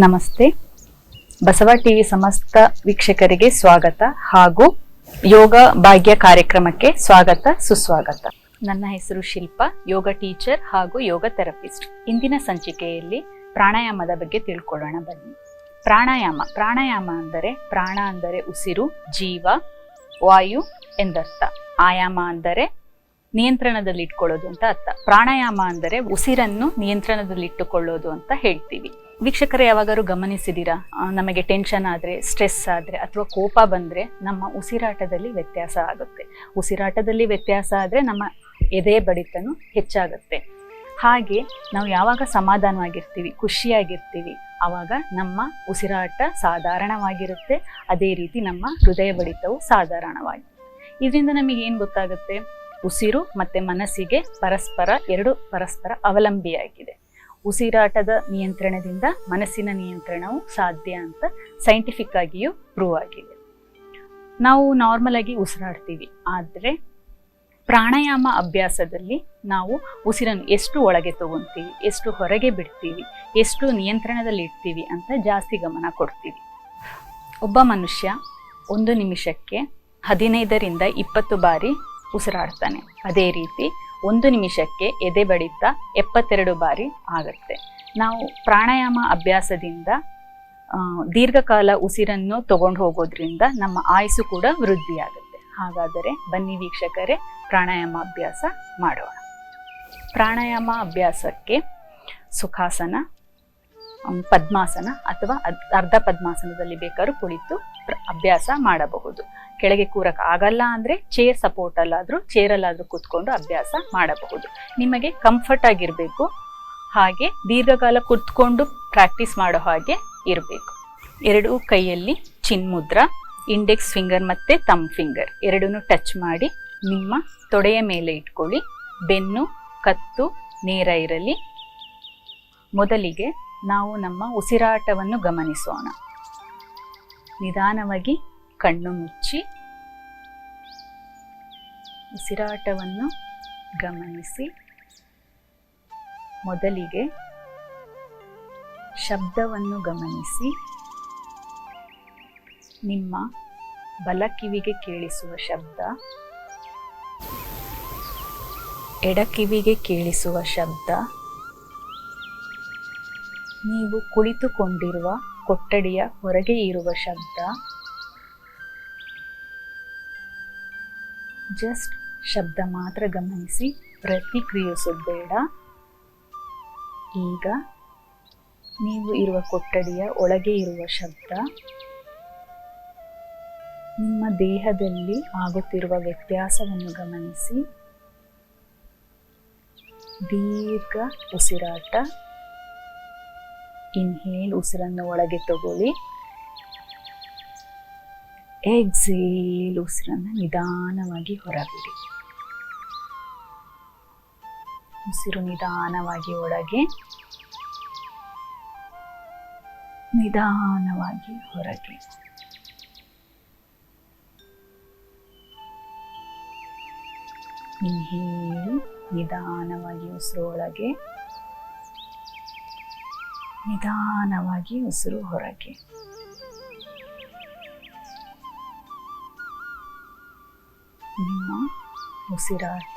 ನಮಸ್ತೆ. ಬಸವ ಟಿವಿ ಸಮಸ್ತ ವೀಕ್ಷಕರಿಗೆ ಸ್ವಾಗತ ಹಾಗೂ ಯೋಗ ಭಾಗ್ಯ ಕಾರ್ಯಕ್ರಮಕ್ಕೆ ಸ್ವಾಗತ ಸುಸ್ವಾಗತ. ನನ್ನ ಹೆಸರು ಶಿಲ್ಪಾ, ಯೋಗ ಟೀಚರ್ ಹಾಗೂ ಯೋಗ ಥೆರಪಿಸ್ಟ್. ಇಂದಿನ ಸಂಚಿಕೆಯಲ್ಲಿ ಪ್ರಾಣಾಯಾಮದ ಬಗ್ಗೆ ತಿಳ್ಕೊಳ್ಳೋಣ ಬನ್ನಿ. ಪ್ರಾಣಾಯಾಮ ಅಂದರೆ ಪ್ರಾಣ ಅಂದರೆ ಉಸಿರು, ಜೀವ, ವಾಯು ಎಂದರ್ಥ. ಆಯಾಮ ಅಂದರೆ ನಿಯಂತ್ರಣದಲ್ಲಿ ಇಟ್ಕೊಳ್ಳೋದು ಅಂತ ಅರ್ಥ. ಪ್ರಾಣಾಯಾಮ ಅಂದರೆ ಉಸಿರನ್ನು ನಿಯಂತ್ರಣದಲ್ಲಿಟ್ಟುಕೊಳ್ಳೋದು ಅಂತ ಹೇಳ್ತೀವಿ. ವೀಕ್ಷಕರೇ, ಯಾವಾಗಾದ್ರೂ ಗಮನಿಸಿದ್ದೀರಾ, ನಮಗೆ ಟೆನ್ಷನ್ ಆದರೆ, ಸ್ಟ್ರೆಸ್ ಆದರೆ ಅಥವಾ ಕೋಪ ಬಂದರೆ ನಮ್ಮ ಉಸಿರಾಟದಲ್ಲಿ ವ್ಯತ್ಯಾಸ ಆಗುತ್ತೆ. ಉಸಿರಾಟದಲ್ಲಿ ವ್ಯತ್ಯಾಸ ಆದರೆ ನಮ್ಮ ಎದೆ ಬಡಿತನೂ ಹೆಚ್ಚಾಗುತ್ತೆ. ಹಾಗೆ ನಾವು ಯಾವಾಗ ಸಮಾಧಾನವಾಗಿರ್ತೀವಿ, ಖುಷಿಯಾಗಿರ್ತೀವಿ, ಆವಾಗ ನಮ್ಮ ಉಸಿರಾಟ ಸಾಧಾರಣವಾಗಿರುತ್ತೆ. ಅದೇ ರೀತಿ ನಮ್ಮ ಹೃದಯ ಬಡಿತವು ಸಾಧಾರಣವಾಗಿ. ಇದರಿಂದ ನಮಗೆ ಏನು ಗೊತ್ತಾಗುತ್ತೆ? ಉಸಿರು ಮತ್ತು ಮನಸ್ಸಿಗೆ ಎರಡು ಪರಸ್ಪರ ಅವಲಂಬಿಯಾಗಿದೆ. ಉಸಿರಾಟದ ನಿಯಂತ್ರಣದಿಂದ ಮನಸ್ಸಿನ ನಿಯಂತ್ರಣವು ಸಾಧ್ಯ ಅಂತ ಸೈಂಟಿಫಿಕ್ ಆಗಿಯೂ ಪ್ರೂವ್ ಆಗಿದೆ. ನಾವು ನಾರ್ಮಲ್ ಆಗಿ ಉಸಿರಾಡ್ತೀವಿ, ಆದರೆ ಪ್ರಾಣಾಯಾಮ ಅಭ್ಯಾಸದಲ್ಲಿ ನಾವು ಉಸಿರನ್ನು ಎಷ್ಟು ಒಳಗೆ ತಗೊಂತೀವಿ, ಎಷ್ಟು ಹೊರಗೆ ಬಿಡ್ತೀವಿ, ಎಷ್ಟು ನಿಯಂತ್ರಣದಲ್ಲಿ ಇಡ್ತೀವಿ ಅಂತ ಜಾಸ್ತಿ ಗಮನ ಕೊಡ್ತೀವಿ. ಒಬ್ಬ ಮನುಷ್ಯ 1 ನಿಮಿಷಕ್ಕೆ 15ರಿಂದ 20 ಬಾರಿ ಉಸಿರಾಡ್ತಾನೆ. ಅದೇ ರೀತಿ 1 ನಿಮಿಷಕ್ಕೆ ಎದೆ ಬಡಿತ 72 ಬಾರಿ ಆಗುತ್ತೆ. ನಾವು ಪ್ರಾಣಾಯಾಮ ಅಭ್ಯಾಸದಿಂದ ದೀರ್ಘಕಾಲ ಉಸಿರನ್ನು ತಗೊಂಡು ಹೋಗೋದ್ರಿಂದ ನಮ್ಮ ಆಯುಸ್ಸು ಕೂಡ ವೃದ್ಧಿಯಾಗುತ್ತೆ. ಹಾಗಾದರೆ ಬನ್ನಿ ವೀಕ್ಷಕರೇ, ಪ್ರಾಣಾಯಾಮ ಅಭ್ಯಾಸ ಮಾಡೋಣ. ಪ್ರಾಣಾಯಾಮ ಅಭ್ಯಾಸಕ್ಕೆ ಸುಖಾಸನ, ಪದ್ಮಾಸನ ಅಥವಾ ಅರ್ಧ ಪದ್ಮಾಸನದಲ್ಲಿ ಬೇಕಾದ್ರೂ ಕುಳಿತು ಅಭ್ಯಾಸ ಮಾಡಬಹುದು. ಕೆಳಗೆ ಕೂರಕ್ ಆಗಲ್ಲ ಅಂದರೆ ಚೇರ್ ಸಪೋರ್ಟ್ ಅಲ್ಲಾದರೂ ಚೇರಲ್ಲಾದರೂ ಕೂತ್ಕೊಂಡು ಅಭ್ಯಾಸ ಮಾಡಬಹುದು. ನಿಮಗೆ ಕಂಫರ್ಟ್ ಆಗಿರಬೇಕು, ಹಾಗೆ ದೀರ್ಘಕಾಲ ಕೂತ್ಕೊಂಡು ಪ್ರಾಕ್ಟೀಸ್ ಮಾಡೋ ಹಾಗೆ ಇರಬೇಕು. 2 ಕೈಯಲ್ಲಿ ಚಿನ್ಮುದ್ರ, ಇಂಡೆಕ್ಸ್ ಫಿಂಗರ್ ಮತ್ತು ಥಂಬ್ ಫಿಂಗರ್ ಎರಡನ್ನೂ ಟಚ್ ಮಾಡಿ ನಿಮ್ಮ ತೊಡೆಯ ಮೇಲೆ ಇಟ್ಕೊಳ್ಳಿ. ಬೆನ್ನು ಕತ್ತು ನೇರ ಇರಲಿ. ಮೊದಲಿಗೆ ನಾವು ನಮ್ಮ ಉಸಿರಾಟವನ್ನು ಗಮನಿಸೋಣ. ನಿಧಾನವಾಗಿ ಕಣ್ಣು ಮುಚ್ಚಿ ಉಸಿರಾಟವನ್ನು ಗಮನಿಸಿ. ಮೊದಲಿಗೆ ಶಬ್ದವನ್ನು ಗಮನಿಸಿ. ನಿಮ್ಮ ಬಲ ಕಿವಿಗೆ ಕೇಳಿಸುವ ಶಬ್ದ, ಎಡ ಕಿವಿಗೆ ಕೇಳಿಸುವ ಶಬ್ದ, ನೀವು ಕುಳಿತುಕೊಂಡಿರುವ ಕೊಠಡಿಯ ಹೊರಗೆ ಇರುವ ಶಬ್ದ. ಜಸ್ಟ್ ಶಬ್ದ ಮಾತ್ರ ಗಮನಿಸಿ, ಪ್ರತಿಕ್ರಿಯಿಸೋದು ಬೇಡ. ಈಗ ನೀವು ಇರುವ ಕೊಠಡಿಯ ಒಳಗೆ ಇರುವ ಶಬ್ದ, ನಿಮ್ಮ ದೇಹದಲ್ಲಿ ಆಗುತ್ತಿರುವ ವ್ಯತ್ಯಾಸವನ್ನು ಗಮನಿಸಿ. ದೀರ್ಘ ಉಸಿರಾಟ. ಇನ್ಹೇಲ್, ಉಸಿರನ್ನು ಒಳಗೆ ತಗೊಳ್ಳಿ. ಎಕ್ಸೇಲ್, ಉಸಿರನ್ನು ನಿಧಾನವಾಗಿ ಹೊರಬಿಡಿ. ಉಸಿರು ನಿಧಾನವಾಗಿ ಒಳಗೆ, ನಿಧಾನವಾಗಿ ಹೊರಗೆ. ಇನ್ಹೇಲ್, ನಿಧಾನವಾಗಿ ಉಸಿರು ಒಳಗೆ, ನಿಧಾನವಾಗಿ ಉಸಿರು ಹೊರಗೆ. ನಿಮ್ಮ ಉಸಿರಾಟ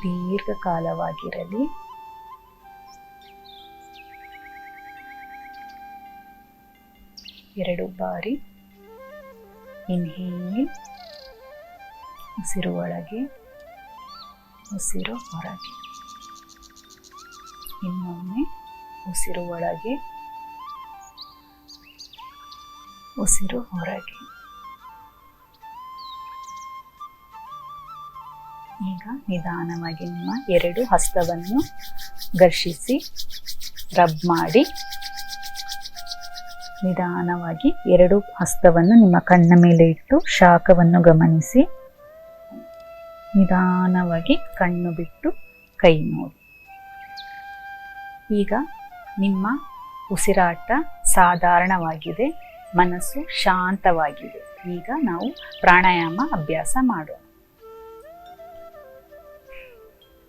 ದೀರ್ಘಕಾಲವಾಗಿರಲಿ. ಎರಡು ಬಾರಿ ಇನ್ಹೇಲ್, ಉಸಿರು ಒಳಗೆ, ಉಸಿರು ಹೊರಗೆ. ಇನ್ನೊಮ್ಮೆ ಉಸಿರು ಒಳಗೆ, ಉಸಿರು ಹೊರಗೆ. ಈಗ ನಿಧಾನವಾಗಿ ನಿಮ್ಮ 2 ಹಸ್ತವನ್ನು ಘರ್ಷಿಸಿ ರಬ್ ಮಾಡಿ. ನಿಧಾನವಾಗಿ 2 ಹಸ್ತವನ್ನು ನಿಮ್ಮ ಕಣ್ಣ ಮೇಲೆ ಇಟ್ಟು ಶಾಖವನ್ನು ಗಮನಿಸಿ. ನಿಧಾನವಾಗಿ ಕಣ್ಣು ಬಿಟ್ಟು ಕೈ ನೋಡಿ. ಈಗ ನಿಮ್ಮ ಉಸಿರಾಟ ಸಾಧಾರಣವಾಗಿದೆ, ಮನಸ್ಸು ಶಾಂತವಾಗಿದೆ. ಈಗ ನಾವು ಪ್ರಾಣಾಯಾಮ ಅಭ್ಯಾಸ ಮಾಡೋಣ.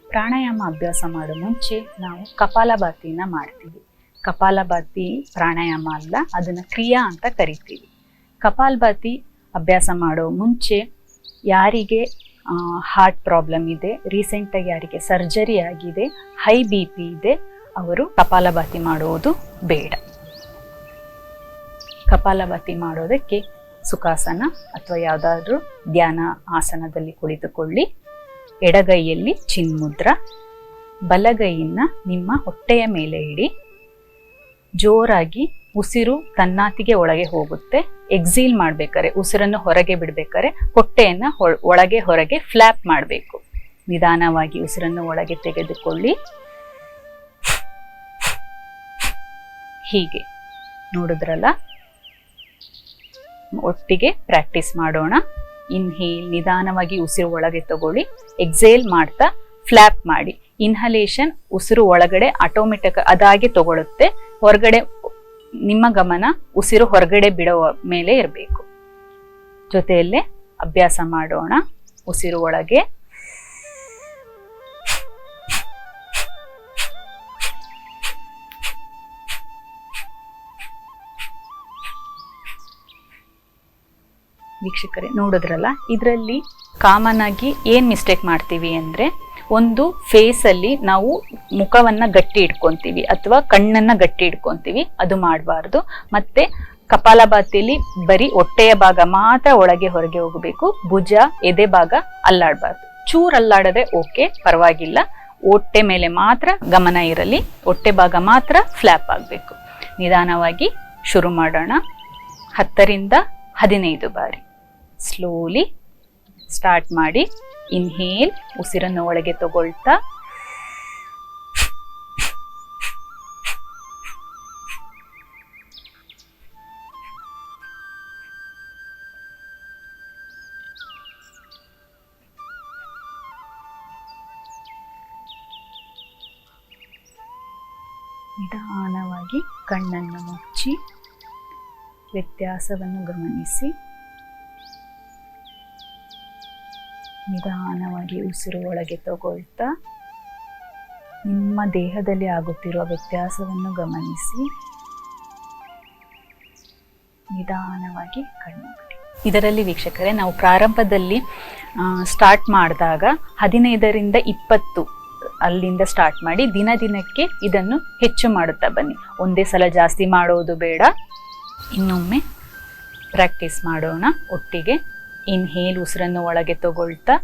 ಪ್ರಾಣಾಯಾಮ ಅಭ್ಯಾಸ ಮಾಡೋ ಮುಂಚೆ ನಾವು ಕಪಾಲಭಾತಿನ ಮಾಡ್ತೀವಿ. ಕಪಾಲಭಾತಿ ಪ್ರಾಣಾಯಾಮ ಅಲ್ಲ, ಅದನ್ನು ಕ್ರಿಯಾ ಅಂತ ಕರಿತೀವಿ. ಕಪಾಲಭಾತಿ ಅಭ್ಯಾಸ ಮಾಡೋ ಮುಂಚೆ ಯಾರಿಗೆ ಹಾರ್ಟ್ ಪ್ರಾಬ್ಲಮ್ ಇದೆ, ರೀಸೆಂಟಾಗಿ ಯಾರಿಗೆ ಸರ್ಜರಿ ಆಗಿದೆ, ಹೈ ಬಿ ಪಿ ಇದೆ, ಅವರು ಕಪಾಲಭಾತಿ ಮಾಡುವುದು ಬೇಡ. ಕಪಾಲಭಾತಿ ಮಾಡೋದಕ್ಕೆ ಸುಖಾಸನ ಅಥವಾ ಯಾವುದಾದ್ರೂ ಧ್ಯಾನ ಆಸನದಲ್ಲಿ ಕುಳಿತುಕೊಳ್ಳಿ. ಎಡಗೈಯಲ್ಲಿ ಚಿನ್ಮುದ್ರ, ಬಲಗೈಯನ್ನು ನಿಮ್ಮ ಹೊಟ್ಟೆಯ ಮೇಲೆ ಇಡಿ. ಜೋರಾಗಿ ಉಸಿರು ತನ್ನಾತಿಗೆ ಒಳಗೆ ಹೋಗುತ್ತೆ. ಎಕ್ಸೀಲ್ ಮಾಡ್ಬೇಕಾರೆ, ಉಸಿರನ್ನು ಹೊರಗೆ ಬಿಡ್ಬೇಕಾರೆ ಹೊಟ್ಟೆಯನ್ನ ಒಳಗೆ ಹೊರಗೆ ಫ್ಲಾಪ್ ಮಾಡಬೇಕು. ನಿಧಾನವಾಗಿ ಉಸಿರನ್ನು ಒಳಗೆ ತೆಗೆದುಕೊಳ್ಳಿ. ಹೀಗೆ ನೋಡಿದ್ರಲ್ಲ, ಒಟ್ಟಿಗೆ ಪ್ರಾಕ್ಟೀಸ್ ಮಾಡೋಣ. ಇನ್ಹೇಲ್, ನಿಧಾನವಾಗಿ ಉಸಿರು ಒಳಗೆ ತಗೊಳ್ಳಿ. ಎಕ್ಸೇಲ್ ಮಾಡ್ತಾ ಫ್ಲಾಪ್ ಮಾಡಿ. ಇನ್ಹಲೇಷನ್ ಉಸಿರು ಒಳಗಡೆ ಆಟೋಮೆಟಿಕ್ ಅದಾಗಿ ತಗೊಳುತ್ತೆ. ಹೊರಗಡೆ ನಿಮ್ಮ ಗಮನ ಉಸಿರು ಹೊರಗಡೆ ಬಿಡುವ ಮೇಲೆ ಇರಬೇಕು. ಜೊತೆಯಲ್ಲೇ ಅಭ್ಯಾಸ ಮಾಡೋಣ. ಉಸಿರು ಒಳಗೆ, ವೀಕ್ಷಕರೇ ನೋಡಿದ್ರಲ್ಲ, ಇದರಲ್ಲಿ ಕಾಮನ್ ಆಗಿ ಏನ್ ಮಿಸ್ಟೇಕ್ ಮಾಡ್ತೀವಿ ಅಂದ್ರೆ, ಒಂದು ಫೇಸ್ ಅಲ್ಲಿ ನಾವು ಮುಖವನ್ನ ಗಟ್ಟಿ ಇಟ್ಕೊಂತೀವಿ ಅಥವಾ ಕಣ್ಣನ್ನ ಗಟ್ಟಿ ಇಟ್ಕೊಂತೀವಿ, ಅದು ಮಾಡಬಾರ್ದು. ಮತ್ತೆ ಕಪಾಲಭಾತಿಯಲ್ಲಿ ಬರೀ ಹೊಟ್ಟೆಯ ಭಾಗ ಮಾತ್ರ ಒಳಗೆ ಹೊರಗೆ ಹೋಗಬೇಕು. ಭುಜ, ಎದೆ ಭಾಗ ಅಲ್ಲಾಡಬಾರ್ದು. ಚೂರ್ ಅಲ್ಲಾಡದೆ ಓಕೆ, ಪರವಾಗಿಲ್ಲ. ಹೊಟ್ಟೆ ಮೇಲೆ ಮಾತ್ರ ಗಮನ ಇರಲಿ, ಹೊಟ್ಟೆ ಭಾಗ ಮಾತ್ರ ಫ್ಲಾಪ್ ಆಗಬೇಕು. ನಿಧಾನವಾಗಿ ಶುರು ಮಾಡೋಣ. 10ರಿಂದ 15 ಬಾರಿ ಸ್ಲೋಲಿ ಸ್ಟಾರ್ಟ್ ಮಾಡಿ. ಇನ್ಹೇಲ್, ಉಸಿರನ್ನು ಒಳಗೆ ತಗೊಳ್ತಾ, ನಿಧಾನವಾಗಿ ಕಣ್ಣನ್ನು ಮುಚ್ಚಿ ವ್ಯತ್ಯಾಸವನ್ನು ಗಮನಿಸಿ. ನಿಧಾನವಾಗಿ ಉಸಿರು ಒಳಗೆ ತಗೊಳ್ತಾ ನಿಮ್ಮ ದೇಹದಲ್ಲಿ ಆಗುತ್ತಿರುವ ವ್ಯತ್ಯಾಸವನ್ನು ಗಮನಿಸಿ. ನಿಧಾನವಾಗಿ ಕಣ್ಣು ಬಿಡಿ. ಇದರಲ್ಲಿ ವೀಕ್ಷಕರೇ, ನಾವು ಪ್ರಾರಂಭದಲ್ಲಿ ಸ್ಟಾರ್ಟ್ ಮಾಡಿದಾಗ 15ರಿಂದ 20 ಅಲ್ಲಿಂದ ಸ್ಟಾರ್ಟ್ ಮಾಡಿ ದಿನಕ್ಕೆ ಇದನ್ನು ಹೆಚ್ಚು ಮಾಡುತ್ತಾ ಬನ್ನಿ. ಒಂದೇ ಸಲ ಜಾಸ್ತಿ ಮಾಡೋದು ಬೇಡ. ಇನ್ನೊಮ್ಮೆ ಪ್ರಾಕ್ಟೀಸ್ ಮಾಡೋಣ ಒಟ್ಟಿಗೆ. ಇನ್ಹೇಲ್, ಉಸಿರನ್ನು ಒಳಗೆ ತಗೊಳ್ತಾ,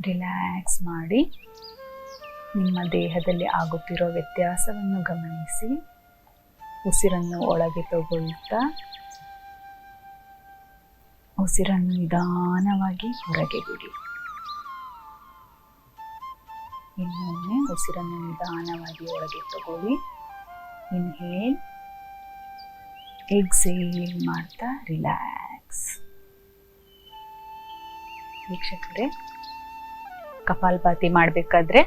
ರಿಲ್ಯಾಕ್ಸ್ ಮಾಡಿ. ನಿಮ್ಮ ದೇಹದಲ್ಲಿ ಆಗುತ್ತಿರೋ ವ್ಯತ್ಯಾಸವನ್ನು ಗಮನಿಸಿ. ಉಸಿರನ್ನು ಒಳಗೆ ತಗೊಳ್ತಾ, ಉಸಿರನ್ನು ನಿಧಾನವಾಗಿ ಹೊರಗೆ ಬಿಡಿ. ಇನ್ನೊಮ್ಮೆ ಉಸಿರನ್ನು ನಿಧಾನವಾಗಿ ಒಳಗೆ ತಗೊಳ್ಳಿ. ಇನ್ಹೇಲ್, ಎಕ್ಸೇಲ್ ಮಾಡ್ತಾ ರಿಲ್ಯಾಕ್ಸ್. ವೀಕ್ಷಕರೇ, ಕಪಾಲಭಾತಿ ಮಾಡಬೇಕಾದ್ರೆ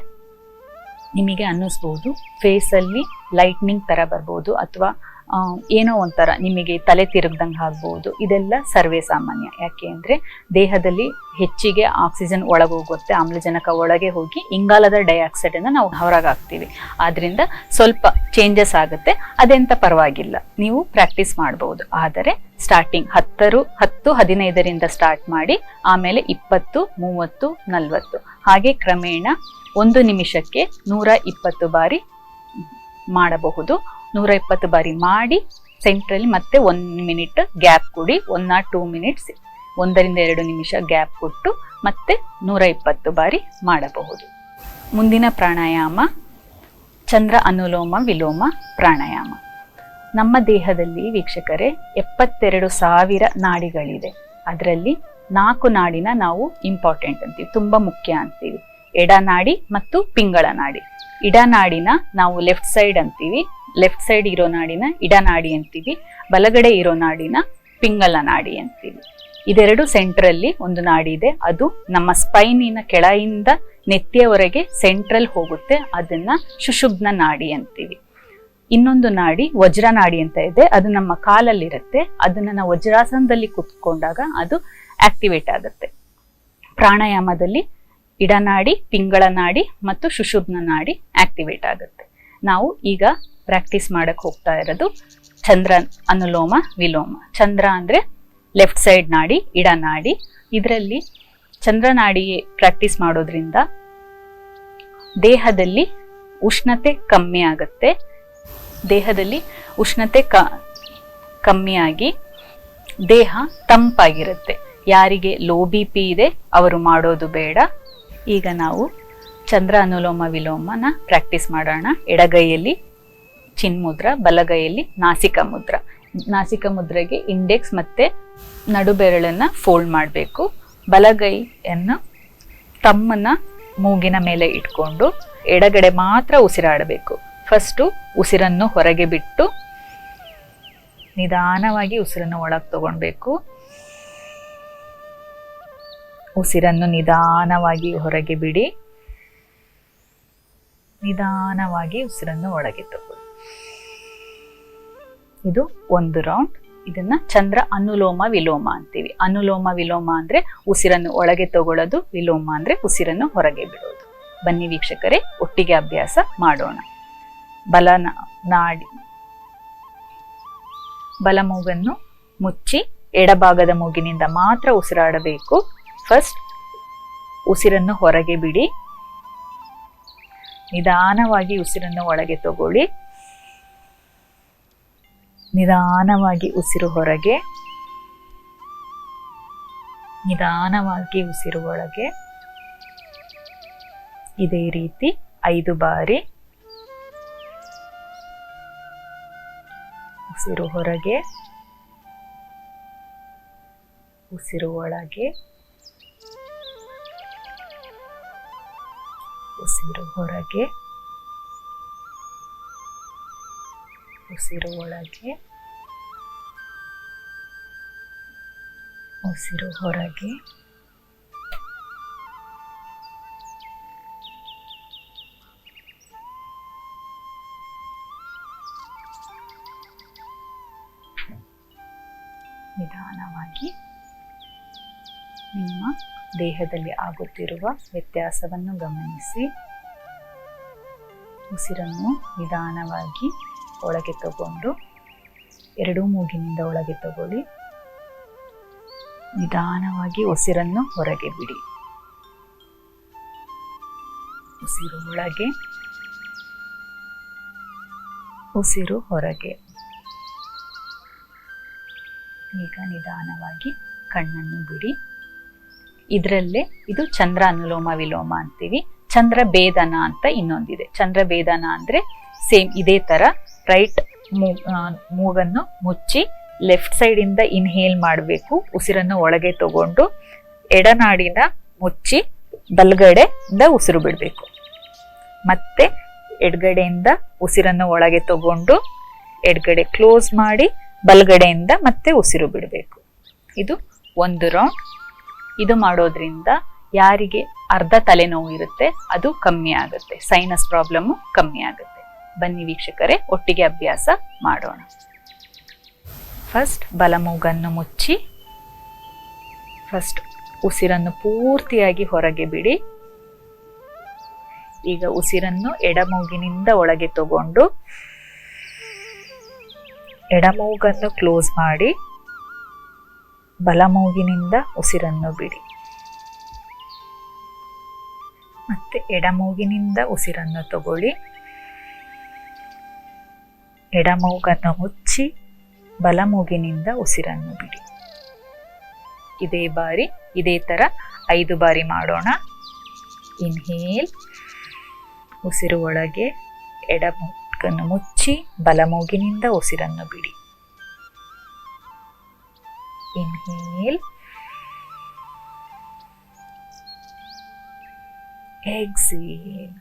ನಿಮಗೆ ಅನ್ನಿಸ್ಬೋದು ಫೇಸಲ್ಲಿ ಲೈಟ್ನಿಂಗ್ ಥರ ಬರ್ಬೋದು, ಅಥವಾ ಏನೋ ಒಂಥರ ನಿಮಗೆ ತಲೆ ತಿರುಗ್ದಂಗೆ ಆಗ್ಬೋದು. ಇದೆಲ್ಲ ಸರ್ವೇ ಸಾಮಾನ್ಯ. ಯಾಕೆ ಅಂದರೆ ದೇಹದಲ್ಲಿ ಹೆಚ್ಚಿಗೆ ಆಕ್ಸಿಜನ್ ಒಳಗೋಗುತ್ತೆ, ಆಮ್ಲಜನಕ ಒಳಗೆ ಹೋಗಿ ಇಂಗಾಲದ ಡೈಆಕ್ಸೈಡನ್ನು ನಾವು ಹೊರಗೆ ಹಾಕ್ತೀವಿ. ಆದ್ದರಿಂದ ಸ್ವಲ್ಪ ಚೇಂಜಸ್ ಆಗುತ್ತೆ, ಅದೆಂತ ಪರವಾಗಿಲ್ಲ, ನೀವು ಪ್ರಾಕ್ಟೀಸ್ ಮಾಡ್ಬೋದು. ಆದರೆ ಸ್ಟಾರ್ಟಿಂಗ್ 10-15ರಿಂದ ಸ್ಟಾರ್ಟ್ ಮಾಡಿ, ಆಮೇಲೆ 20, 30, 40 ಹಾಗೆ ಕ್ರಮೇಣ 1 ನಿಮಿಷಕ್ಕೆ 120 ಬಾರಿ ಮಾಡಬಹುದು. 120 ಬಾರಿ ಮಾಡಿ ಸೆಂಟ್ರಲ್ಲಿ ಮತ್ತೆ 1 ಮಿನಿಟ್ ಗ್ಯಾಪ್ ಕೊಡಿ. 1 or 2 ಮಿನಿಟ್ಸ್, 1ರಿಂದ 2 ನಿಮಿಷ ಗ್ಯಾಪ್ ಕೊಟ್ಟು ಮತ್ತೆ 120 ಬಾರಿ ಮಾಡಬಹುದು. ಮುಂದಿನ ಪ್ರಾಣಾಯಾಮ ಚಂದ್ರ ಅನುಲೋಮ ವಿಲೋಮ ಪ್ರಾಣಾಯಾಮ. ನಮ್ಮ ದೇಹದಲ್ಲಿ ವೀಕ್ಷಕರೇ 72,000 ನಾಡಿಗಳಿದೆ. ಅದರಲ್ಲಿ 4 ನಾಡಿನ ನಾವು ಇಂಪಾರ್ಟೆಂಟ್ ಅಂತೀವಿ, ತುಂಬಾ ಮುಖ್ಯ ಅಂತೀವಿ. ಎಡನಾಡಿ ಮತ್ತು ಪಿಂಗಳ ನಾಡಿ. ಇಡನಾಡಿನ ನಾವು ಲೆಫ್ಟ್ ಸೈಡ್ ಅಂತೀವಿ, ಲೆಫ್ಟ್ ಸೈಡ್ ಇರೋ ನಾಡಿನ ಇಡನಾಡಿ ಅಂತೀವಿ, ಬಲಗಡೆ ಇರೋ ನಾಡಿನ ಪಿಂಗಲ ನಾಡಿ ಅಂತೀವಿ. ಇದೆರಡು ಸೆಂಟ್ರಲ್ಲಿ ಒಂದು ನಾಡಿ ಇದೆ, ಅದು ನಮ್ಮ ಸ್ಪೈನಿನ ಕೆಳಯಿಂದ ನೆತ್ತಿಯವರೆಗೆ ಸೆಂಟ್ರಲ್ ಹೋಗುತ್ತೆ, ಅದನ್ನ ಸುಷುಮ್ನ ನಾಡಿ ಅಂತೀವಿ. ಇನ್ನೊಂದು ನಾಡಿ ವಜ್ರ ನಾಡಿ ಅಂತ ಇದೆ, ಅದು ನಮ್ಮ ಕಾಲಲ್ಲಿರುತ್ತೆ. ಅದನ್ನ ನಾವು ವಜ್ರಾಸನದಲ್ಲಿ ಕುತ್ಕೊಂಡಾಗ ಅದು ಆಕ್ಟಿವೇಟ್ ಆಗುತ್ತೆ. ಪ್ರಾಣಾಯಾಮದಲ್ಲಿ ಇಡನಾಡಿ, ಪಿಂಗಳ ನಾಡಿ ಮತ್ತು ಸುಷುಮ್ನ ನಾಡಿ ಆಕ್ಟಿವೇಟ್ ಆಗುತ್ತೆ. ನಾವು ಈಗ ಪ್ರಾಕ್ಟೀಸ್ ಮಾಡಕ್ ಹೋಗ್ತಾ ಇರೋದು ಚಂದ್ರ ಅನುಲೋಮ ವಿಲೋಮ. ಚಂದ್ರ ಅಂದ್ರೆ ಲೆಫ್ಟ್ ಸೈಡ್ ನಾಡಿ, ಇಡನಾಡಿ. ಇದರಲ್ಲಿ ಚಂದ್ರನಾಡಿ ಪ್ರಾಕ್ಟೀಸ್ ಮಾಡೋದ್ರಿಂದ ದೇಹದಲ್ಲಿ ಉಷ್ಣತೆ ಕಮ್ಮಿ ಆಗುತ್ತೆ. ದೇಹದಲ್ಲಿ ಉಷ್ಣತೆ ಕಮ್ಮಿಯಾಗಿ ದೇಹ ತಂಪಾಗಿರುತ್ತೆ. ಯಾರಿಗೆ ಲೋ BP ಇದೆ ಅವರು ಮಾಡೋದು ಬೇಡ. ಈಗ ನಾವು ಚಂದ್ರ ಅನುಲೋಮ ವಿಲೋಮನ ಪ್ರಾಕ್ಟೀಸ್ ಮಾಡೋಣ. ಎಡಗೈಯಲ್ಲಿ ಚಿನ್ಮುದ್ರ, ಬಲಗೈಯಲ್ಲಿ ನಾಸಿಕ ಮುದ್ರ. ನಾಸಿಕ ಮುದ್ರೆಗೆ ಇಂಡೆಕ್ಸ್ ಮತ್ತೆ ನಡುಬೆರಳನ್ನ ಫೋಲ್ಡ್ ಮಾಡಬೇಕು. ಬಲಗೈಯನ್ನು ತಮ್ಮನ ಮೂಗಿನ ಮೇಲೆ ಇಟ್ಕೊಂಡು ಎಡಗಡೆ ಮಾತ್ರ ಉಸಿರಾಡಬೇಕು. ಫಸ್ಟು ಉಸಿರನ್ನು ಹೊರಗೆ ಬಿಟ್ಟು ನಿಧಾನವಾಗಿ ಉಸಿರನ್ನು ಒಳಗೆ ತಗೊಳ್ಬೇಕು. ಉಸಿರನ್ನು ನಿಧಾನವಾಗಿ ಹೊರಗೆ ಬಿಡಿ. ನಿಧಾನವಾಗಿ ಉಸಿರನ್ನು ಒಳಗೆ ತಗೊಳ್ಳಿ. ಇದು ಒಂದು ರೌಂಡ್. ಇದನ್ನ ಚಂದ್ರ ಅನುಲೋಮ ವಿಲೋಮ ಅಂತೀವಿ. ಅನುಲೋಮ ವಿಲೋಮ ಅಂದ್ರೆ ಉಸಿರನ್ನು ಒಳಗೆ ತಗೊಳ್ಳೋದು, ವಿಲೋಮ ಅಂದ್ರೆ ಉಸಿರನ್ನು ಹೊರಗೆ ಬಿಡೋದು. ಬನ್ನಿ ವೀಕ್ಷಕರೇ, ಒಟ್ಟಿಗೆ ಅಭ್ಯಾಸ ಮಾಡೋಣ. ಬಲ ಮೂಗನ್ನು ಮುಚ್ಚಿ ಎಡಭಾಗದ ಮೂಗಿನಿಂದ ಮಾತ್ರ ಉಸಿರಾಡಬೇಕು. ಫಸ್ಟ್ ಉಸಿರನ್ನು ಹೊರಗೆ ಬಿಡಿ. ನಿಧಾನವಾಗಿ ಉಸಿರನ್ನು ಒಳಗೆ ತಗೊಳ್ಳಿ. ನಿಧಾನವಾಗಿ ಉಸಿರು ಹೊರಗೆ, ನಿಧಾನವಾಗಿ ಉಸಿರು ಒಳಗೆ. ಇದೇ ರೀತಿ 5 ಬಾರಿ. ಉಸಿರು ಹೊರಗೆ, ಉಸಿರು ಒಳಗೆ, ಉಸಿರು ಹೊರಗೆ, ಉಸಿರು ಒಳಗೆ, ಉಸಿರು ಹೊರಗೆ. ನಿಧಾನವಾಗಿ ನಿಮ್ಮ ದೇಹದಲ್ಲಿ ಆಗುತ್ತಿರುವ ವ್ಯತ್ಯಾಸವನ್ನು ಗಮನಿಸಿ. ಉಸಿರನ್ನು ನಿಧಾನವಾಗಿ ಒಳಗೆ ತಗೊಂಡು ಎರಡೂ ಮೂಗಿನಿಂದ ಒಳಗೆ ತಗೊಳ್ಳಿ. ನಿಧಾನವಾಗಿ ಉಸಿರನ್ನು ಹೊರಗೆ ಬಿಡಿ. ಉಸಿರು ಒಳಗೆ, ಉಸಿರು ಹೊರಗೆ. ಈಗ ನಿಧಾನವಾಗಿ ಕಣ್ಣನ್ನು ಬಿಡಿ. ಇದರಲ್ಲೇ ಇದು ಚಂದ್ರ ಅನುಲೋಮ ವಿಲೋಮ ಅಂತೀವಿ. ಚಂದ್ರ ಭೇದನ ಅಂತ ಇನ್ನೊಂದಿದೆ. ಚಂದ್ರ ಭೇದನ ಅಂದ್ರೆ ಸೇಮ್ ಇದೇ ತರ ರೈಟ್ ಮೂಗನ್ನು ಮುಚ್ಚಿ ಲೆಫ್ಟ್ ಸೈಡ್ ಇಂದ ಇನ್ಹೇಲ್ ಮಾಡಬೇಕು. ಉಸಿರನ್ನು ಒಳಗೆ ತಗೊಂಡು ಎಡನಾಡಿನ ಮುಚ್ಚಿ ಬಲಗಡೆಯಿಂದ ಉಸಿರು ಬಿಡಬೇಕು. ಮತ್ತೆ ಎಡಗಡೆಯಿಂದ ಉಸಿರನ್ನು ಒಳಗೆ ತಗೊಂಡು ಎಡಗಡೆ ಕ್ಲೋಸ್ ಮಾಡಿ ಬಲಗಡೆಯಿಂದ ಮತ್ತೆ ಉಸಿರು ಬಿಡಬೇಕು. ಇದು ಒಂದು ರೌಂಡ್. ಇದು ಮಾಡೋದ್ರಿಂದ ಯಾರಿಗೆ ಅರ್ಧ ತಲೆನೋವು ಇರುತ್ತೆ ಅದು ಕಮ್ಮಿ ಆಗುತ್ತೆ. ಸೈನಸ್ ಪ್ರಾಬ್ಲಮ್ ಕಮ್ಮಿ ಆಗುತ್ತೆ. ಬನ್ನಿ ವೀಕ್ಷಕರೇ, ಒಟ್ಟಿಗೆ ಅಭ್ಯಾಸ ಮಾಡೋಣ. ಫಸ್ಟ್ ಬಲಮೂಗನ್ನು ಮುಚ್ಚಿ ಫಸ್ಟ್ ಉಸಿರನ್ನು ಪೂರ್ತಿಯಾಗಿ ಹೊರಗೆ ಬಿಡಿ. ಈಗ ಉಸಿರನ್ನು ಎಡಮೂಗಿನಿಂದ ಒಳಗೆ ತಗೊಂಡು ಎಡಮೂಗನ್ನು ಕ್ಲೋಸ್ ಮಾಡಿ ಬಲಮೂಗಿನಿಂದ ಉಸಿರನ್ನು ಬಿಡಿ. ಮತ್ತೆ ಎಡಮೂಗಿನಿಂದ ಉಸಿರನ್ನು ತಗೊಳ್ಳಿ. ಎಡಮೂಗನ್ನು ಮುಚ್ಚಿ ಬಲಮೂಗಿನಿಂದ ಉಸಿರನ್ನು ಬಿಡಿ. ಇದೇ ತರ 5 ಬಾರಿ ಮಾಡೋಣ. ಇನ್ಹೇಲ್, ಉಸಿರು ಒಳಗೆ, ಎಡಮೂಗನ್ನು ಮುಚ್ಚಿ ಬಲಮೂಗಿನಿಂದ ಉಸಿರನ್ನು ಬಿಡಿ. Inhale, exhale.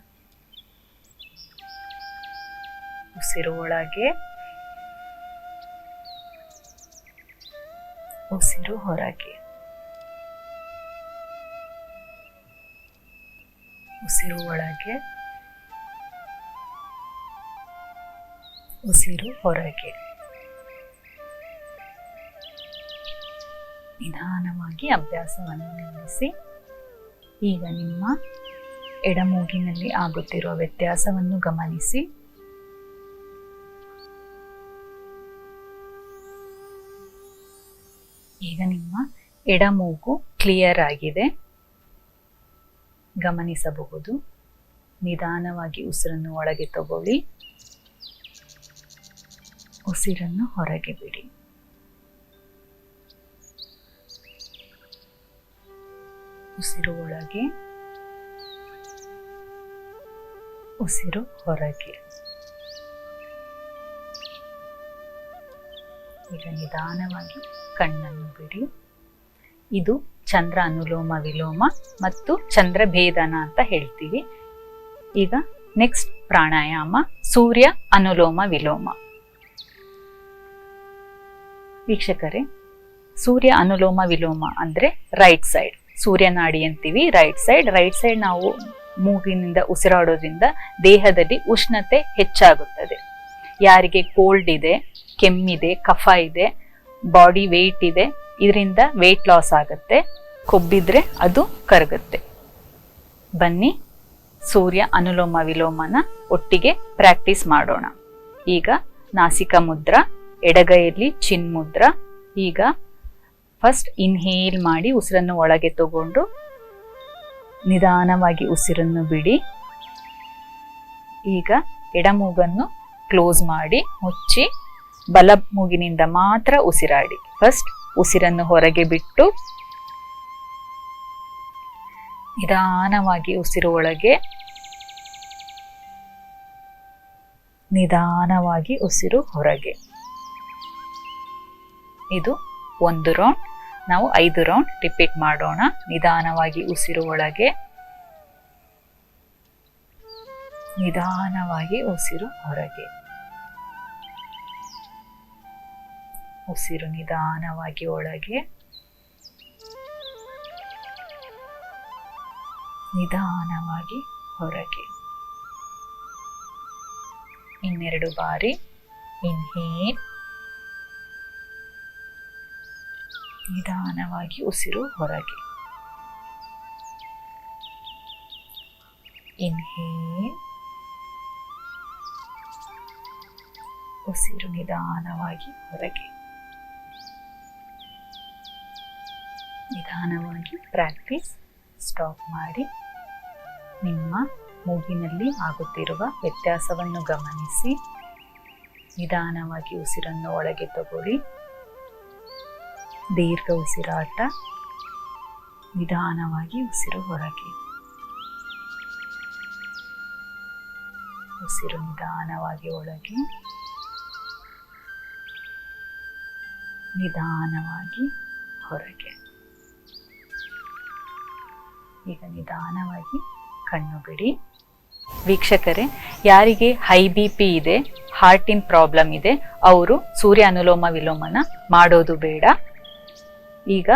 ಉಸಿರು ಒಳಗೆ, ಉಸಿರು ಹೊರಗೆ. ಉಸಿರು ಒಳಗೆ, ಉಸಿರು ಹೊರಗೆ. ನಿಧಾನವಾಗಿ ಅಭ್ಯಾಸವನ್ನು ನಿಲ್ಲಿಸಿ. ಈಗ ನಿಮ್ಮ ಎಡಮೂಗಿನಲ್ಲಿ ಆಗುತ್ತಿರುವ ವ್ಯತ್ಯಾಸವನ್ನು ಗಮನಿಸಿ. ಈಗ ನಿಮ್ಮ ಎಡಮೂಗು ಕ್ಲಿಯರ್ ಆಗಿದೆ, ಗಮನಿಸಬಹುದು. ನಿಧಾನವಾಗಿ ಉಸಿರನ್ನು ಒಳಗೆ ತಗೊಳ್ಳಿ, ಉಸಿರನ್ನು ಹೊರಗೆ ಬಿಡಿ. ಉಸಿರು ಒಳಗೆ, ಉಸಿರು ಹೊರಗೆ. ಈಗ ನಿಧಾನವಾಗಿ ಕಣ್ಣನ್ನು ಬಿಡಿ. ಇದು ಚಂದ್ರ ಅನುಲೋಮ ವಿಲೋಮ ಮತ್ತು ಚಂದ್ರ ಭೇದನ ಅಂತ ಹೇಳ್ತೀವಿ. ಈಗ ನೆಕ್ಸ್ಟ್ ಪ್ರಾಣಾಯಾಮ ಸೂರ್ಯ ಅನುಲೋಮ ವಿಲೋಮ. ವೀಕ್ಷಕರೇ, ಸೂರ್ಯ ಅನುಲೋಮ ವಿಲೋಮ ಅಂದ್ರೆ ರೈಟ್ ಸೈಡ್, ಸೂರ್ಯ ನಾಡಿ ಅಂತೀವಿ. ರೈಟ್ ಸೈಡ್ ನಾವು ಮೂಗಿನಿಂದ ಉಸಿರಾಡೋದ್ರಿಂದ ದೇಹದಲ್ಲಿ ಉಷ್ಣತೆ ಹೆಚ್ಚಾಗುತ್ತದೆ. ಯಾರಿಗೆ ಕೋಲ್ಡ್ ಇದೆ, ಕೆಮ್ಮಿದೆ, ಕಫ ಇದೆ, ಬಾಡಿ ವೇಟ್ ಇದೆ, ಇದರಿಂದ ವೇಟ್ ಲಾಸ್ ಆಗುತ್ತೆ. ಕೊಬ್ಬಿದ್ರೆ ಅದು ಕರಗುತ್ತೆ. ಬನ್ನಿ ಸೂರ್ಯ ಅನುಲೋಮ ವಿಲೋಮನ ಒಟ್ಟಿಗೆ ಪ್ರಾಕ್ಟೀಸ್ ಮಾಡೋಣ. ಈಗ ನಾಸಿಕ ಮುದ್ರ, ಎಡಗೈಯಲ್ಲಿ ಚಿನ್ ಮುದ್ರ. ಈಗ ಫಸ್ಟ್ ಇನ್ಹೇಲ್ ಮಾಡಿ ಉಸಿರನ್ನು ಒಳಗೆ ತಗೊಂಡು ನಿಧಾನವಾಗಿ ಉಸಿರನ್ನು ಬಿಡಿ. ಈಗ ಎಡಮೂಗನ್ನು ಕ್ಲೋಸ್ ಮಾಡಿ ಮುಚ್ಚಿ ಬಲ ಮೂಗಿನಿಂದ ಮಾತ್ರ ಉಸಿರಾಡಿ. ಫಸ್ಟ್ ಉಸಿರನ್ನು ಹೊರಗೆ ಬಿಟ್ಟು ನಿಧಾನವಾಗಿ ಉಸಿರು ಒಳಗೆ, ನಿಧಾನವಾಗಿ ಉಸಿರು ಹೊರಗೆ. ಇದು 1 ರೌಂಡ್. ನಾವು 5 ರೌಂಡ್ ರಿಪೀಟ್ ಮಾಡೋಣ. ನಿಧಾನವಾಗಿ ಉಸಿರು ಒಳಗೆ, ನಿಧಾನವಾಗಿ ಉಸಿರು ಹೊರಗೆ. ಉಸಿರು ನಿಧಾನವಾಗಿ ಒಳಗೆ, ನಿಧಾನವಾಗಿ ಹೊರಗೆ. ಇನ್ನೆರಡು ಬಾರಿ ಇನ್ಹೇಲ್, ನಿಧಾನವಾಗಿ ಉಸಿರು ಹೊರಗೆ. ಇನ್ಹೇಲ್, ಉಸಿರು ನಿಧಾನವಾಗಿ ಹೊರಗೆ. ನಿಧಾನವಾಗಿ ಪ್ರಾಕ್ಟೀಸ್ ಸ್ಟಾಪ್ ಮಾಡಿ. ನಿಮ್ಮ ಮೂಗಿನಲ್ಲಿ ಆಗುತ್ತಿರುವ ವ್ಯತ್ಯಾಸವನ್ನು ಗಮನಿಸಿ. ನಿಧಾನವಾಗಿ ಉಸಿರನ್ನು ಒಳಗೆ ತಗೊಳ್ಳಿ. ದೀರ್ಘ ಉಸಿರಾಟ. ನಿಧಾನವಾಗಿ ಉಸಿರು ಹೊರಗೆ. ಉಸಿರು ನಿಧಾನವಾಗಿ ಒಳಗೆ, ನಿಧಾನವಾಗಿ ಹೊರಗೆ. ಈಗ ನಿಧಾನವಾಗಿ ಕಣ್ಣು ಬಿಡಿ. ವೀಕ್ಷಕರೇ, ಯಾರಿಗೆ ಹೈ BP ಇದೆ, ಹಾರ್ಟಿನ ಪ್ರಾಬ್ಲಮ್ ಇದೆ, ಅವರು ಸೂರ್ಯ ಅನುಲೋಮ ವಿಲೋಮನ ಮಾಡೋದು ಬೇಡ. ಈಗ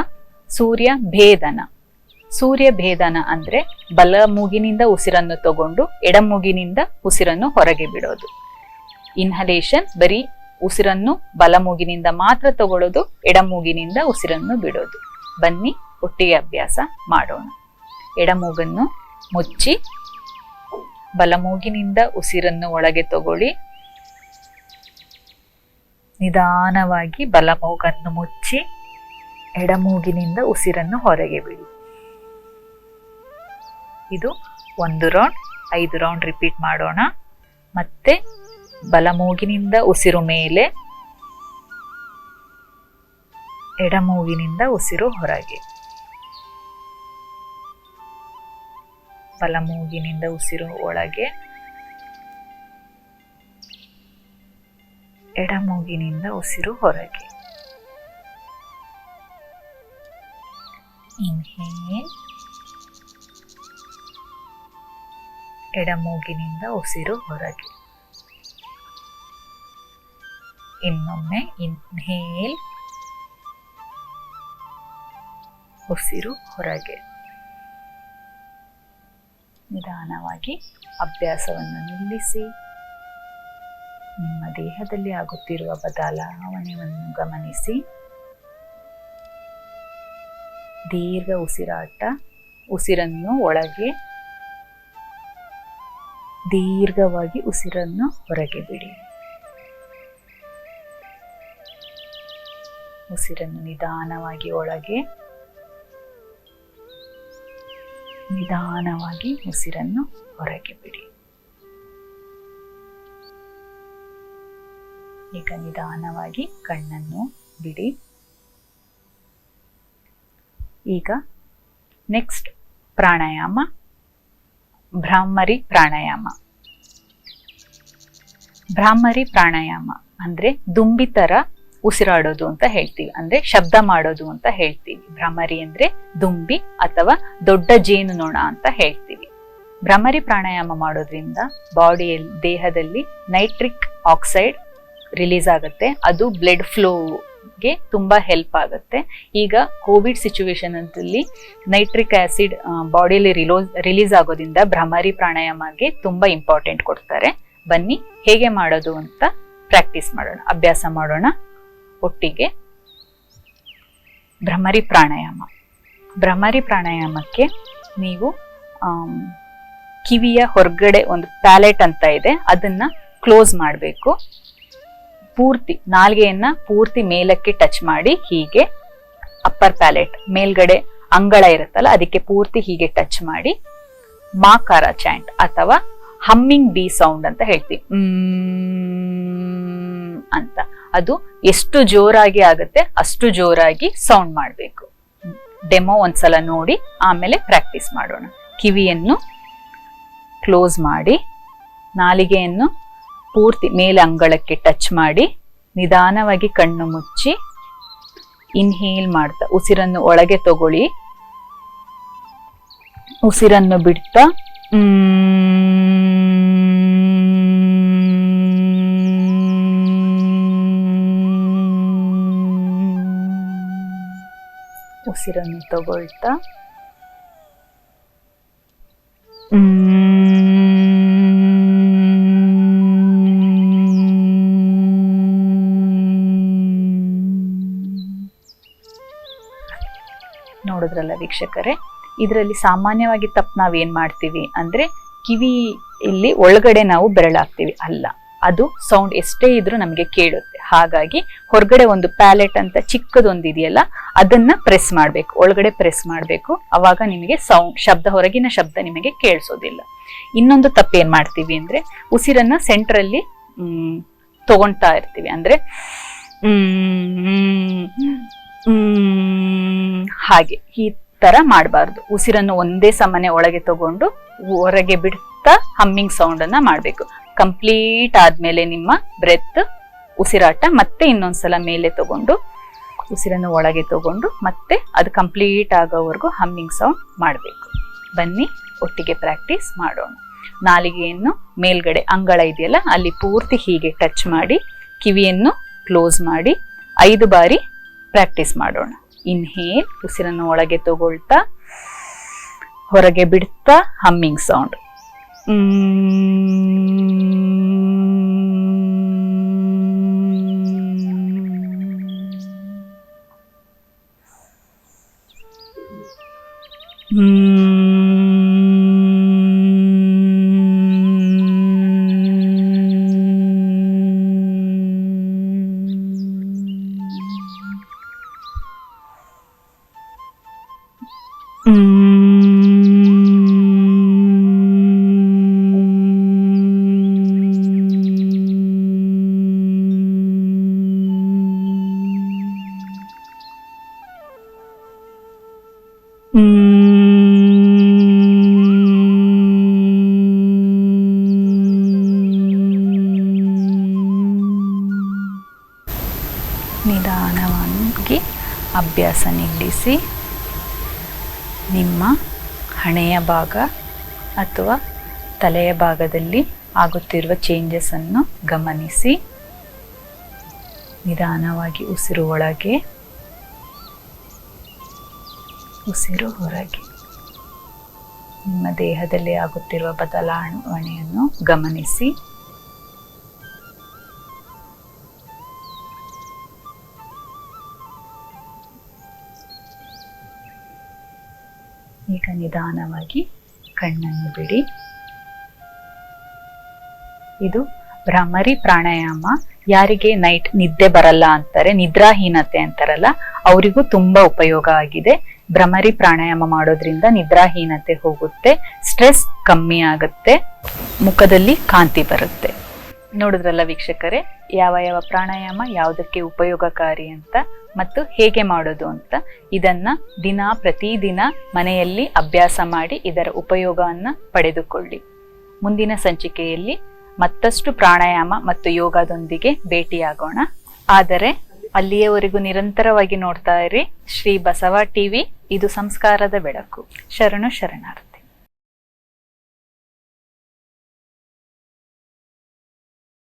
ಸೂರ್ಯ ಭೇದನ. ಸೂರ್ಯ ಭೇದನ ಅಂದ್ರೆ ಬಲ ಮೂಗಿನಿಂದ ಉಸಿರನ್ನು ತಗೊಂಡು ಎಡ ಮೂಗಿನಿಂದ ಉಸಿರನ್ನು ಹೊರಗೆ ಬಿಡೋದು. ಇನ್ಹಲೇಷನ್ ಬರೀ ಉಸಿರನ್ನು ಬಲ ಮೂಗಿನಿಂದ ಮಾತ್ರ ತಗೊಳ್ಳೋದು, ಎಡ ಮೂಗಿನಿಂದ ಉಸಿರನ್ನು ಬಿಡೋದು. ಬನ್ನಿ ಒಟ್ಟಿಗೆ ಅಭ್ಯಾಸ ಮಾಡೋಣ. ಎಡ ಮೂಗನ್ನು ಮುಚ್ಚಿ ಬಲ ಮೂಗಿನಿಂದ ಉಸಿರನ್ನು ಒಳಗೆ ತಗೊಳ್ಳಿ. ನಿಧಾನವಾಗಿ ಬಲ ಮೂಗನ್ನು ಮುಚ್ಚಿ ಎಡ ಮೂಗಿನಿಂದ ಉಸಿರನ್ನು ಹೊರಗೆ ಬಿಡಿ. ಇದು 1 ರೌಂಡ್. 5 ರೌಂಡ್ ರಿಪೀಟ್ ಮಾಡೋಣ. ಮತ್ತೆ ಬಲ ಮೂಗಿನಿಂದ ಉಸಿರು ಮೇಲೆ, ಎಡ ಮೂಗಿನಿಂದ ಉಸಿರು ಹೊರಗೆ. ಬಲ ಮೂಗಿನಿಂದ ಉಸಿರು ಒಳಗೆ, ಎಡ ಮೂಗಿನಿಂದ ಉಸಿರು ಹೊರಗೆ. ಇನ್ಹೇಲ್, ಎಡ ಮೂಗಿನಿಂದ ಉಸಿರು ಹೊರಗೆ. ಇನ್ನೊಮ್ಮೆ ಇನ್ಹೇಲ್, ಉಸಿರು ಹೊರಗೆ. ನಿಧಾನವಾಗಿ ಅಭ್ಯಾಸವನ್ನು ನಿಲ್ಲಿಸಿ. ನಿಮ್ಮ ದೇಹದಲ್ಲಿ ಆಗುತ್ತಿರುವ ಬದಲಾವಣೆಯನ್ನು ಗಮನಿಸಿ. ದೀರ್ಘ ಉಸಿರಾಟ. ಉಸಿರನ್ನು ಒಳಗೆ, ದೀರ್ಘವಾಗಿ ಉಸಿರನ್ನು ಹೊರಗೆ ಬಿಡಿ. ಉಸಿರನ್ನು ನಿಧಾನವಾಗಿ ಒಳಗೆ, ನಿಧಾನವಾಗಿ ಉಸಿರನ್ನು ಹೊರಗೆ ಬಿಡಿ. ಈಗ ನಿಧಾನವಾಗಿ ಕಣ್ಣನ್ನು ಬಿಡಿ. ಈಗ ನೆಕ್ಸ್ಟ್ ಪ್ರಾಣಾಯಾಮ, ಭ್ರಾಮರಿ ಪ್ರಾಣಾಯಾಮ. ಭ್ರಾಮರಿ ಪ್ರಾಣಾಯಾಮ ಅಂದ್ರೆ ದುಂಬಿ ತರ ಉಸಿರಾಡೋದು ಅಂತ ಹೇಳ್ತೀವಿ, ಅಂದ್ರೆ ಶಬ್ದ ಮಾಡೋದು ಅಂತ ಹೇಳ್ತೀವಿ. ಭ್ರಮರಿ ಅಂದ್ರೆ ದುಂಬಿ ಅಥವಾ ದೊಡ್ಡ ಜೇನುನೊಣ ಅಂತ ಹೇಳ್ತೀವಿ. ಭ್ರಮರಿ ಪ್ರಾಣಾಯಾಮ ಮಾಡೋದ್ರಿಂದ ಬಾಡಿಯಲ್ಲಿ, ದೇಹದಲ್ಲಿ ನೈಟ್ರಿಕ್ ಆಕ್ಸೈಡ್ ರಿಲೀಸ್ ಆಗುತ್ತೆ. ಅದು ಬ್ಲಡ್ ಫ್ಲೋಗೆ ತುಂಬಾ ಹೆಲ್ಪ್ ಆಗುತ್ತೆ. ಈಗ ಕೋವಿಡ್ ಸಿಚುವೇಶನ್ ಅಂತಲ್ಲಿ ನೈಟ್ರಿಕ್ ಆಸಿಡ್ ಬಾಡಿಯಲ್ಲಿ ರಿಲೀಸ್ ಆಗೋದ್ರಿಂದ ಭ್ರಮರಿ ಪ್ರಾಣಾಯಾಮಗೆ ತುಂಬಾ ಇಂಪಾರ್ಟೆಂಟ್ ಕೊಡ್ತಾರೆ. ಬನ್ನಿ ಹೇಗೆ ಮಾಡೋದು ಅಂತ ಪ್ರಾಕ್ಟೀಸ್ ಮಾಡೋಣ, ಅಭ್ಯಾಸ ಮಾಡೋಣ ಒಟ್ಟಿಗೆ. ಭ್ರಮರಿ ಪ್ರಾಣಾಯಾಮ. ಭ್ರಮರಿ ಪ್ರಾಣಾಯಾಮಕ್ಕೆ ನೀವು ಕಿವಿಯ ಹೊರಗಡೆ ಒಂದು ಪ್ಯಾಲೆಟ್ ಅಂತ ಇದೆ, ಅದನ್ನ ಕ್ಲೋಸ್ ಮಾಡಬೇಕು. ಪೂರ್ತಿ ನಾಲ್ಗೆಯನ್ನ ಪೂರ್ತಿ ಮೇಲಕ್ಕೆ ಟಚ್ ಮಾಡಿ, ಹೀಗೆ ಅಪ್ಪರ್ ಪ್ಯಾಲೆಟ್ ಮೇಲ್ಗಡೆ ಅಂಗಳ ಇರುತ್ತಲ್ಲ ಅದಕ್ಕೆ ಪೂರ್ತಿ ಹೀಗೆ ಟಚ್ ಮಾಡಿ ಮಾಕಾರ ಚಾಂಟ್ ಅಥವಾ ಹಮ್ಮಿಂಗ್ ಬಿ ಸೌಂಡ್ ಅಂತ ಹೇಳ್ತೀವಿ ಅಂತ. ಅದು ಎಷ್ಟು ಜೋರಾಗಿ ಆಗುತ್ತೆ ಅಷ್ಟು ಜೋರಾಗಿ ಸೌಂಡ್ ಮಾಡಬೇಕು. ಡೆಮೋ ಒಂದ್ಸಲ ನೋಡಿ ಆಮೇಲೆ ಪ್ರಾಕ್ಟೀಸ್ ಮಾಡೋಣ. ಕಿವಿಯನ್ನು ಕ್ಲೋಸ್ ಮಾಡಿ, ನಾಲಿಗೆಯನ್ನು ಪೂರ್ತಿ ಮೇಲೆ ಅಂಗಳಕ್ಕೆ ಟಚ್ ಮಾಡಿ, ನಿಧಾನವಾಗಿ ಕಣ್ಣು ಮುಚ್ಚಿ ಇನ್ಹೇಲ್ ಮಾಡ್ತಾ ಉಸಿರನ್ನು ಒಳಗೆ ತಗೊಳ್ಳಿ. ಉಸಿರನ್ನು ಬಿಡ್ತಾ ಉಸಿರನ್ನು ತಗೊಳ್ತಾ ನೋಡಿದ್ರಲ್ಲ ವೀಕ್ಷಕರೇ, ಇದರಲ್ಲಿ ಸಾಮಾನ್ಯವಾಗಿ ತಪ್ಪು ನಾವೇನ್ ಮಾಡ್ತೀವಿ ಅಂದ್ರೆ ಕಿವಿ ಇಲ್ಲಿ ಒಳಗಡೆ ನಾವು ಬೆರಳಾಗ್ತೀವಿ. ಅಲ್ಲ, ಅದು ಸೌಂಡ್ ಎಷ್ಟೇ ಇದ್ರೂ ನಮಗೆ ಕೇಳುತ್ತೆ. ಹಾಗಾಗಿ ಹೊರಗಡೆ ಒಂದು ಪ್ಯಾಲೆಟ್ ಅಂತ ಚಿಕ್ಕದೊಂದು ಇದೆಯಲ್ಲ ಅದನ್ನ ಪ್ರೆಸ್ ಮಾಡ್ಬೇಕು, ಒಳಗಡೆ ಪ್ರೆಸ್ ಮಾಡ್ಬೇಕು. ಅವಾಗ ನಿಮಗೆ ಸೌಂಡ್ ಶಬ್ದ, ಹೊರಗಿನ ಶಬ್ದ ನಿಮಗೆ ಕೇಳಿಸೋದಿಲ್ಲ. ಇನ್ನೊಂದು ತಪ್ಪೇನ್ ಮಾಡ್ತೀವಿ ಅಂದ್ರೆ ಉಸಿರನ್ನ ಸೆಂಟ್ರಲ್ಲಿ ತಗೊಂತಾ ಇರ್ತೀವಿ. ಅಂದ್ರೆ ಹಾಗೆ ಈ ತರ ಮಾಡಬಾರ್ದು. ಉಸಿರನ್ನು ಒಂದೇ ಸಮನೆ ಒಳಗೆ ತಗೊಂಡು ಹೊರಗೆ ಬಿಡ್ತಾ ಹಮ್ಮಿಂಗ್ ಸೌಂಡ್ ಅನ್ನ ಮಾಡ್ಬೇಕು. ಕಂಪ್ಲೀಟ್ ಆದ್ಮೇಲೆ ನಿಮ್ಮ ಬ್ರೆತ್ ಉಸಿರಾಟ ಮತ್ತೆ ಇನ್ನೊಂದ್ಸಲ ಮೇಲೆ ತಗೊಂಡು ಉಸಿರನ್ನು ಒಳಗೆ ತಗೊಂಡು ಮತ್ತೆ ಅದು ಕಂಪ್ಲೀಟ್ ಆಗೋವರೆಗೂ ಹಮ್ಮಿಂಗ್ ಸೌಂಡ್ ಮಾಡಬೇಕು. ಬನ್ನಿ ಒಟ್ಟಿಗೆ ಪ್ರಾಕ್ಟೀಸ್ ಮಾಡೋಣ. ನಾಲಿಗೆಯನ್ನು ಮೇಲ್ಗಡೆ ಅಂಗಳ ಇದೆಯಲ್ಲ ಅಲ್ಲಿ ಪೂರ್ತಿ ಹೀಗೆ ಟಚ್ ಮಾಡಿ, ಕಿವಿಯನ್ನು ಕ್ಲೋಸ್ ಮಾಡಿ 5 ಬಾರಿ ಪ್ರಾಕ್ಟೀಸ್ ಮಾಡೋಣ. ಇನ್ಹೇಲ್, ಉಸಿರನ್ನು ಒಳಗೆ ತಗೊಳ್ತಾ ಹೊರಗೆ ಬಿಡ್ತಾ ಹಮ್ಮಿಂಗ್ ಸೌಂಡ್. ನಿಧಾನವಾಗಿ ಅಭ್ಯಾಸ ನಿಲ್ಲಿಸಿ ನಿಮ್ಮ ಹಣೆಯ ಭಾಗ ಅಥವಾ ತಲೆಯ ಭಾಗದಲ್ಲಿ ಆಗುತ್ತಿರುವ ಚೇಂಜಸ್ ಅನ್ನು ಗಮನಿಸಿ. ನಿಧಾನವಾಗಿ ಉಸಿರು ಒಳಗೆ, ಉಸಿರು ಹೊರಗೆ. ನಿಮ್ಮ ದೇಹದಲ್ಲಿ ಆಗುತ್ತಿರುವ ಬದಲಾವಣೆಯನ್ನು ಗಮನಿಸಿ. ಈಗ ನಿಧಾನವಾಗಿ ಕಣ್ಣನ್ನು ಬಿಡಿ. ಇದು ಭ್ರಮರಿ ಪ್ರಾಣಾಯಾಮ. ಯಾರಿಗೆ ನೈಟ್ ನಿದ್ದೆ ಬರಲ್ಲ ಅಂತಾರೆ, ನಿದ್ರಾಹೀನತೆ ಅಂತಾರಲ್ಲ, ಅವರಿಗೂ ತುಂಬಾ ಉಪಯೋಗ ಆಗಿದೆ. ಭ್ರಮರಿ ಪ್ರಾಣಾಯಾಮ ಮಾಡೋದ್ರಿಂದ ನಿದ್ರಾಹೀನತೆ ಹೋಗುತ್ತೆ, ಸ್ಟ್ರೆಸ್ ಕಮ್ಮಿ ಆಗುತ್ತೆ, ಮುಖದಲ್ಲಿ ಕಾಂತಿ ಬರುತ್ತೆ. ನೋಡಿದ್ರಲ್ಲ ವೀಕ್ಷಕರೇ, ಯಾವ ಯಾವ ಪ್ರಾಣಾಯಾಮ ಯಾವುದಕ್ಕೆ ಉಪಯೋಗಕಾರಿ ಅಂತ ಮತ್ತು ಹೇಗೆ ಮಾಡೋದು ಅಂತ. ಇದನ್ನ ಪ್ರತಿದಿನ ಮನೆಯಲ್ಲಿ ಅಭ್ಯಾಸ ಮಾಡಿ ಇದರ ಉಪಯೋಗವನ್ನ ಪಡೆದುಕೊಳ್ಳಿ. ಮುಂದಿನ ಸಂಚಿಕೆಯಲ್ಲಿ ಮತ್ತಷ್ಟು ಪ್ರಾಣಾಯಾಮ ಮತ್ತು ಯೋಗದೊಂದಿಗೆ ಭೇಟಿಯಾಗೋಣ. ಆದರೆ ಅಲ್ಲಿಯವರೆಗೂ ನಿರಂತರವಾಗಿ ನೋಡ್ತಾ ಇರಿ ಶ್ರೀ ಬಸವ ಟಿವಿ. ಇದು ಸಂಸ್ಕಾರದ ಬೆಳಕು. ಶರಣು ಶರಣಾರ್ಥಿ.